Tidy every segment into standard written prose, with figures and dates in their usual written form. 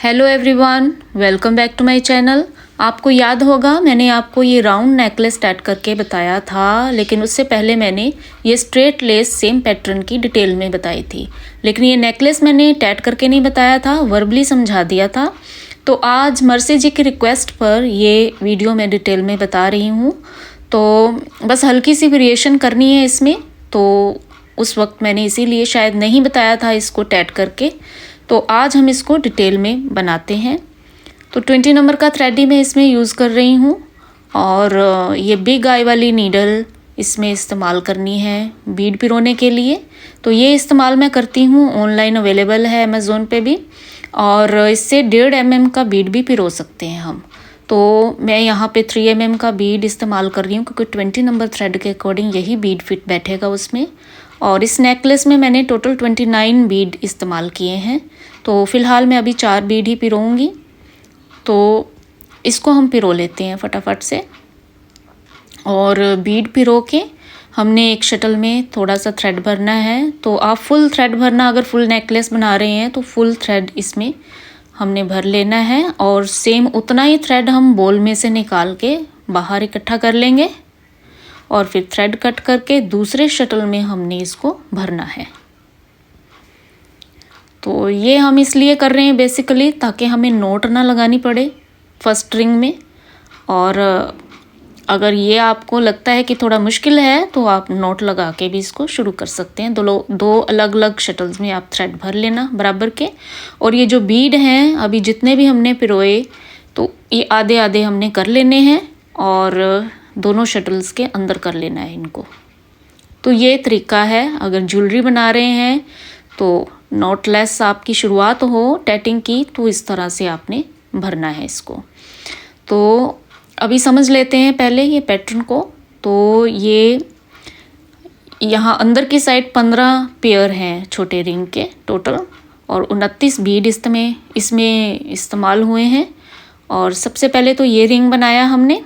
Hello everyone, welcome back to my channel. आपको याद होगा मैंने आपको ये राउंड नेकलेस टैट करके बताया था, लेकिन उससे पहले मैंने ये स्ट्रेट लेस सेम पैटर्न की डिटेल में बताई थी। लेकिन ये नेकलेस मैंने टैट करके नहीं बताया था, वर्बली समझा दिया था। तो आज मर्सी जी की रिक्वेस्ट पर ये वीडियो मैं डिटेल में बता रही हूँ। तो बस हल्की सी वेरिएशन करनी है इसमें, तो उस वक्त मैंने इसीलिए शायद नहीं बताया था इसको टैट करके। तो आज हम इसको डिटेल में बनाते हैं। तो 20 नंबर का थ्रेड ही मैं इसमें यूज़ कर रही हूँ, और ये बिग आई वाली नीडल इसमें इस्तेमाल करनी है बीड पिरोने के लिए। तो ये इस्तेमाल मैं करती हूँ, ऑनलाइन अवेलेबल है अमेज़ोन पे भी, और इससे 1.5 mm का बीड भी पिरो सकते हैं हम। तो मैं यहाँ पे 3 mm का बीड इस्तेमाल कर रही हूँ, क्योंकि 20 नंबर थ्रेड के अकॉर्डिंग यही बीड फिट बैठेगा उसमें। और इस नेकलेस में मैंने टोटल 29 बीड इस्तेमाल किए हैं। तो फ़िलहाल मैं अभी 4 बीड ही पिरोऊँगी। तो इसको हम पिरो लेते हैं फटाफट से। और बीड पिरो के हमने एक शटल में थोड़ा सा थ्रेड भरना है। तो आप फुल थ्रेड भरना, अगर फुल नेकलेस बना रहे हैं तो फुल थ्रेड इसमें हमने भर लेना है। और सेम उतना ही थ्रेड हम बोल में से निकाल के बाहर इकट्ठा कर लेंगे, और फिर थ्रेड कट करके दूसरे शटल में हमने इसको भरना है। तो ये हम इसलिए कर रहे हैं बेसिकली ताकि हमें नोट ना लगानी पड़े फर्स्ट रिंग में। और अगर ये आपको लगता है कि थोड़ा मुश्किल है तो आप नोट लगा के भी इसको शुरू कर सकते हैं। दो अलग अलग शटल्स में आप थ्रेड भर लेना बराबर के। और ये जो बीड हैं अभी जितने भी हमने पिरोए, तो ये आधे आधे हमने कर लेने हैं और दोनों शटल्स के अंदर कर लेना है इनको। तो ये तरीका है, अगर ज्वेलरी बना रहे हैं तो नॉटलेस आपकी शुरुआत हो टैटिंग की, तो इस तरह से आपने भरना है इसको। तो अभी समझ लेते हैं पहले ये पैटर्न को। तो ये यहाँ अंदर की साइड 15 पेयर हैं छोटे रिंग के टोटल, और 29 बीड इसमें इस्तेमाल हुए हैं। और सबसे पहले तो ये रिंग बनाया हमने,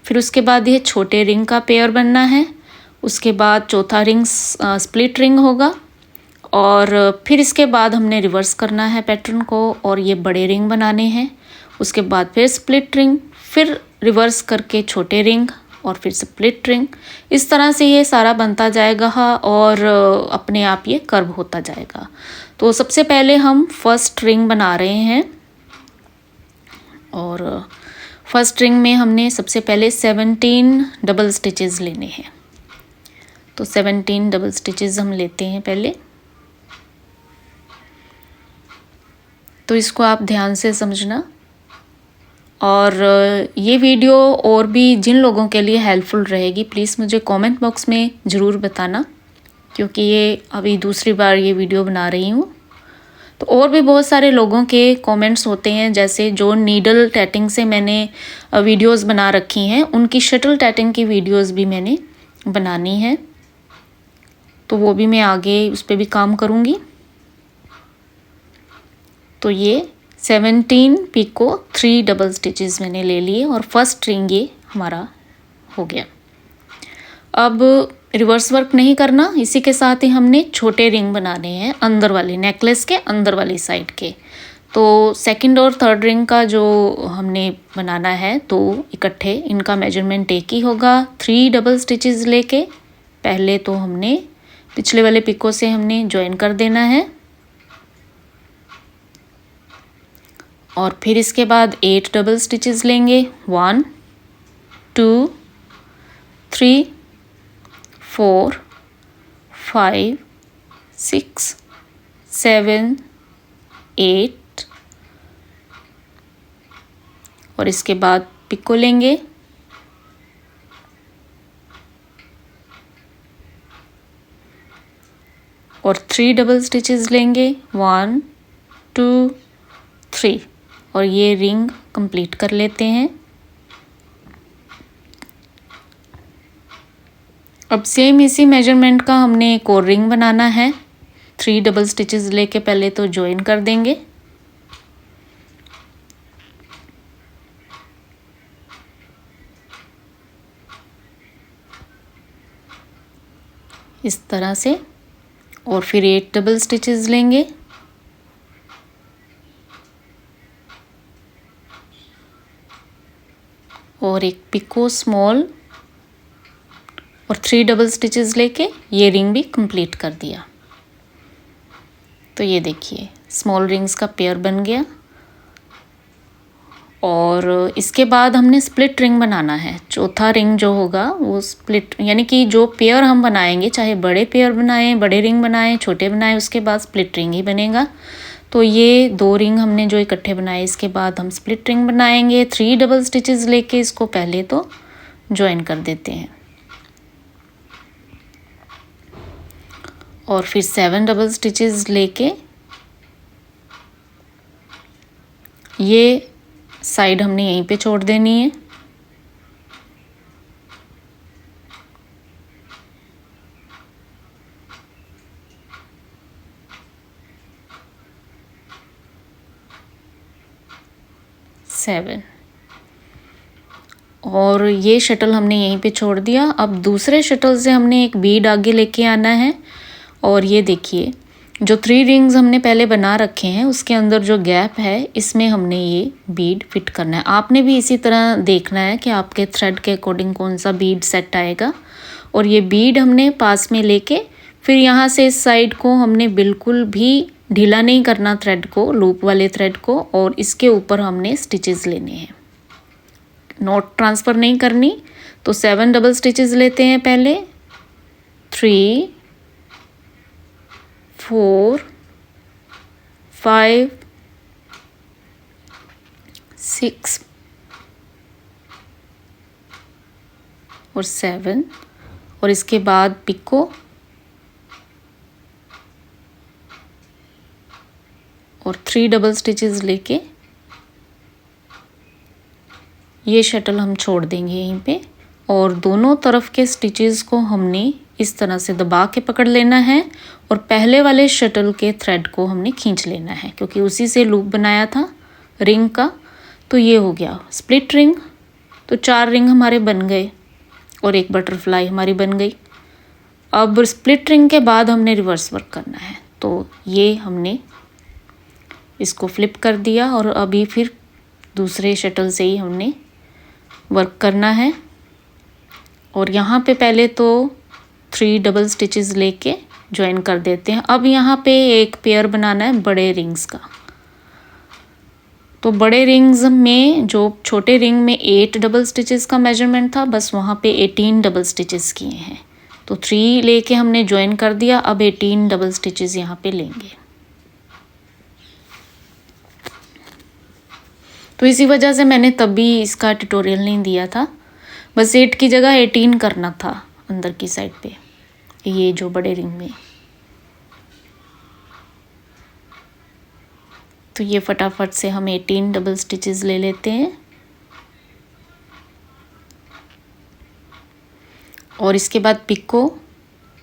फिर उसके बाद ये छोटे रिंग का पेयर बनना है। उसके बाद चौथा रिंग स्प्लिट रिंग होगा, और फिर इसके बाद हमने रिवर्स करना है पैटर्न को और ये बड़े रिंग बनाने हैं। उसके बाद फिर स्प्लिट रिंग, फिर रिवर्स करके छोटे रिंग, और फिर स्प्लिट रिंग। इस तरह से ये सारा बनता जाएगा और अपने आप ये कर्व होता जाएगा। तो सबसे पहले हम फर्स्ट रिंग बना रहे हैं, और फर्स्ट रिंग में हमने सबसे पहले 17 डबल स्टिचेस लेने हैं। तो 17 डबल स्टिचेस हम लेते हैं पहले। तो इसको आप ध्यान से समझना। और ये वीडियो और भी जिन लोगों के लिए हेल्पफुल रहेगी, प्लीज़ मुझे कमेंट बॉक्स में ज़रूर बताना, क्योंकि ये अभी दूसरी बार ये वीडियो बना रही हूँ। तो और भी बहुत सारे लोगों के कमेंट्स होते हैं, जैसे जो नीडल टैटिंग से मैंने वीडियोस बना रखी हैं, उनकी शटल टैटिंग की वीडियोस भी मैंने बनानी है। तो वो भी मैं आगे उस पर भी काम करूँगी। तो ये 17 पिको 3 डबल स्टिचेस मैंने ले लिए, और फर्स्ट रिंग ये हमारा हो गया। अब रिवर्स वर्क नहीं करना, इसी के साथ ही हमने छोटे रिंग बनाने हैं अंदर वाले नेकलेस के अंदर वाली साइड के। तो सेकंड और थर्ड रिंग का जो हमने बनाना है, तो इकट्ठे इनका मेजरमेंट एक ही होगा। 3 डबल स्टिचेस लेके पहले तो हमने पिछले वाले पिको से हमने ज्वाइन कर देना है, और फिर इसके बाद 8 डबल स्टिचेस लेंगे। 1 2 3 4 5 6 7 8, और इसके बाद पिको लेंगे, और 3 डबल स्टिचेस लेंगे। 1 2 3, और ये रिंग कंप्लीट कर लेते हैं। अब सेम इसी मेजरमेंट का हमने एक और रिंग बनाना है। 3 डबल स्टिचेस लेके पहले तो ज्वाइन कर देंगे, इस तरह से, और फिर 8 डबल स्टिचेस लेंगे, और एक पिको स्मॉल और 3 डबल स्टिचेस लेके ये रिंग भी कंप्लीट कर दिया। तो ये देखिए स्मॉल रिंग्स का पेयर बन गया। और इसके बाद हमने स्प्लिट रिंग बनाना है। चौथा रिंग जो होगा वो स्प्लिट, यानी कि जो पेयर हम बनाएंगे, चाहे बड़े पेयर बनाएं, बड़े रिंग बनाएं, छोटे बनाएं, उसके बाद स्प्लिट रिंग ही बनेगा। तो ये 2 रिंग हमने जो इकट्ठे बनाए, इसके बाद हम स्प्लिट रिंग बनाएंगे। 3 डबल स्टिचेस लेके इसको पहले तो ज्वाइन कर देते हैं और फिर 7 डबल स्टिचेस लेके ये साइड हमने यहीं पे छोड़ देनी है। सेवन, और ये शटल हमने यहीं पे छोड़ दिया। अब दूसरे शटल से हमने एक बीड आगे लेके आना है और ये देखिए जो 3 रिंग्स हमने पहले बना रखे हैं उसके अंदर जो गैप है इसमें हमने ये बीड फिट करना है। आपने भी इसी तरह देखना है कि आपके थ्रेड के अकॉर्डिंग कौन सा बीड सेट आएगा। और ये बीड हमने पास में लेके फिर यहाँ से इस साइड को हमने बिल्कुल भी ढीला नहीं करना थ्रेड को, लूप वाले थ्रेड को, और इसके ऊपर हमने स्टिचेस लेने हैं, नॉट ट्रांसफ़र नहीं करनी। तो 7 डबल स्टिचेस लेते हैं पहले, 3 4 5 6 और 7, और इसके बाद पिको और 3 डबल स्टिचेस लेके ये शटल हम छोड़ देंगे यहीं पे। और दोनों तरफ के स्टिचेस को हमने इस तरह से दबा के पकड़ लेना है और पहले वाले शटल के थ्रेड को हमने खींच लेना है, क्योंकि उसी से लूप बनाया था रिंग का। तो ये हो गया स्प्लिट रिंग। तो 4 रिंग हमारे बन गए और एक बटरफ्लाई हमारी बन गई। अब स्प्लिट रिंग के बाद हमने रिवर्स वर्क करना है। तो ये हमने इसको फ्लिप कर दिया और अभी फिर दूसरे शटल से ही हमने वर्क करना है। और यहाँ पे पहले तो 3 डबल स्टिचेस लेके ज्वाइन कर देते हैं। अब यहाँ पे एक पेयर बनाना है बड़े रिंग्स का। तो बड़े रिंग्स में जो छोटे रिंग में 8 डबल स्टिचेस का मेजरमेंट था, बस वहाँ पे 18 डबल स्टिचेस किए हैं। तो 3 लेके हमने ज्वाइन कर दिया। अब 18 डबल स्टिचेस यहाँ पे लेंगे। तो इसी वजह से मैंने तभी इसका ट्यूटोरियल नहीं दिया था, बस 8 की जगह 18 करना था अंदर की साइड पे, ये जो बड़े रिंग में। तो ये फटाफट से हम 18 डबल स्टिचेस ले लेते हैं और इसके बाद पिको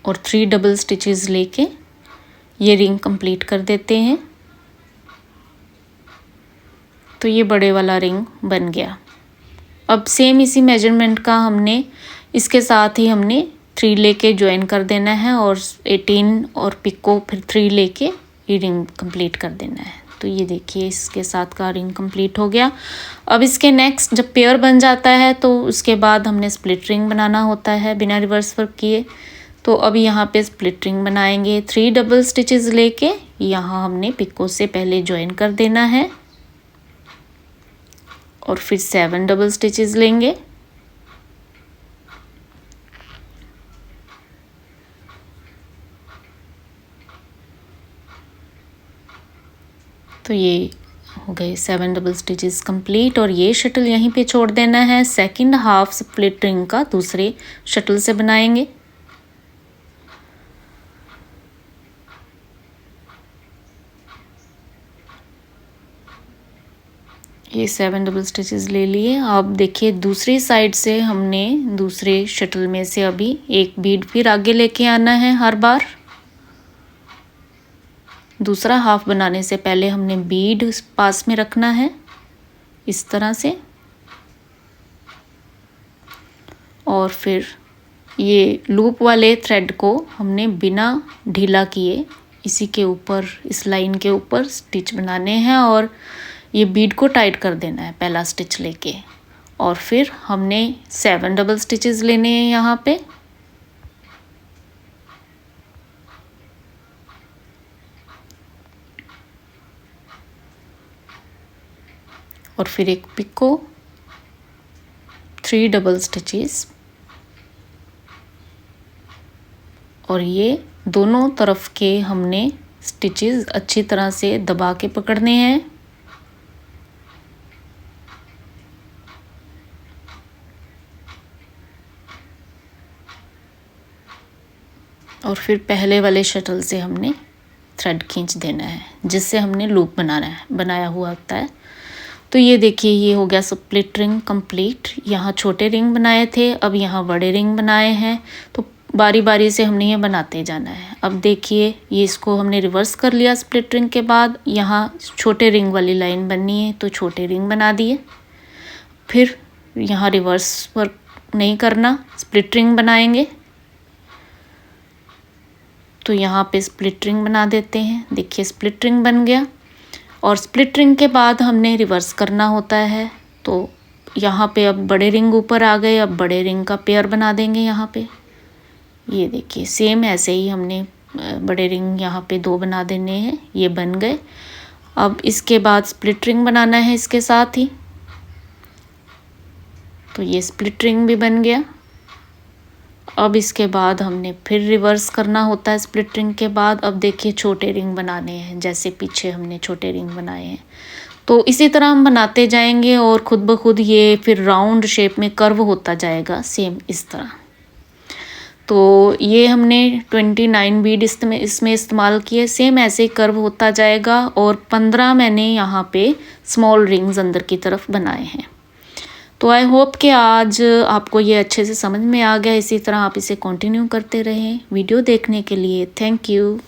और 3 डबल स्टिचेस लेके ये रिंग कंप्लीट कर देते हैं। तो ये बड़े वाला रिंग बन गया। अब सेम इसी मेजरमेंट का हमने इसके साथ ही हमने 3 लेके ज्वाइन कर देना है और 18 और पिको फिर 3 लेके ये रिंग कंप्लीट कर देना है। तो ये देखिए इसके साथ का रिंग कंप्लीट हो गया। अब इसके नेक्स्ट जब पेयर बन जाता है तो उसके बाद हमने स्प्लिट रिंग बनाना होता है बिना रिवर्स वर्क किए। तो अब यहाँ पे स्प्लिट रिंग बनाएंगे। 3 डबल स्टिचेस लेके यहाँ हमने पिको से पहले ज्वाइन कर देना है और फिर 7 डबल स्टिचेस लेंगे। तो ये हो गए 7 डबल स्टिचेस कंप्लीट और ये शटल यहीं पे छोड़ देना है। सेकंड हाफ स्प्लिट रिंग का दूसरे शटल से बनाएंगे। ये 7 डबल स्टिचेस ले लिए। अब देखिए दूसरी साइड से हमने दूसरे शटल में से अभी एक बीड फिर आगे लेके आना है। हर बार दूसरा हाफ बनाने से पहले हमने बीड पास में रखना है इस तरह से, और फिर ये लूप वाले थ्रेड को हमने बिना ढीला किए इसी के ऊपर, इस लाइन के ऊपर स्टिच बनाने हैं और ये बीड को टाइट कर देना है पहला स्टिच लेके। और फिर हमने 7 डबल स्टिचेस लेने हैं यहाँ पे। और फिर एक पिको, 3 डबल स्टिचेस, और ये दोनों तरफ के हमने स्टिचेस अच्छी तरह से दबा के पकड़ने हैं। और फिर पहले वाले शटल से हमने थ्रेड खींच देना है, जिससे हमने लूप बनाया हुआ होता है। तो ये देखिए, ये हो गया स्प्लिट रिंग कंप्लीट। यहाँ छोटे रिंग बनाए थे, अब यहाँ बड़े रिंग बनाए हैं। तो बारी बारी से हमने ये बनाते जाना है। अब देखिए, ये इसको हमने रिवर्स कर लिया। स्प्लिट रिंग के बाद यहाँ छोटे रिंग वाली लाइन बननी है, तो छोटे रिंग बना दिए। फिर यहाँ रिवर्स वर्क नहीं करना, स्प्लिट रिंग बनाएंगे। तो यहाँ पे स्प्लिट रिंग बना देते हैं। देखिए, स्प्लिट रिंग बन गया। और स्प्लिट रिंग के बाद हमने रिवर्स करना होता है। तो यहाँ पे अब बड़े रिंग ऊपर आ गए, अब बड़े रिंग का पेयर बना देंगे यहाँ पे। ये देखिए, सेम ऐसे ही हमने बड़े रिंग यहाँ पे 2 बना देने हैं, ये बन गए। अब इसके बाद स्प्लिट रिंग बनाना है इसके साथ ही। तो ये स्प्लिट रिंग भी बन गया। अब इसके बाद हमने फिर रिवर्स करना होता है स्प्लिट रिंग के बाद। अब देखिए, छोटे रिंग बनाने हैं, जैसे पीछे हमने छोटे रिंग बनाए हैं। तो इसी तरह हम बनाते जाएंगे और खुद ब खुद ये फिर राउंड शेप में कर्व होता जाएगा, सेम इस तरह। तो ये हमने 29 बीड इसमें इस्तेमाल किए। सेम ऐसे ही कर्व होता जाएगा। और 15 मैंने यहाँ पे स्मॉल रिंग्स अंदर की तरफ बनाए हैं। तो आई होप कि आज आपको ये अच्छे से समझ में आ गया। इसी तरह आप इसे कंटिन्यू करते रहें। वीडियो देखने के लिए थैंक यू।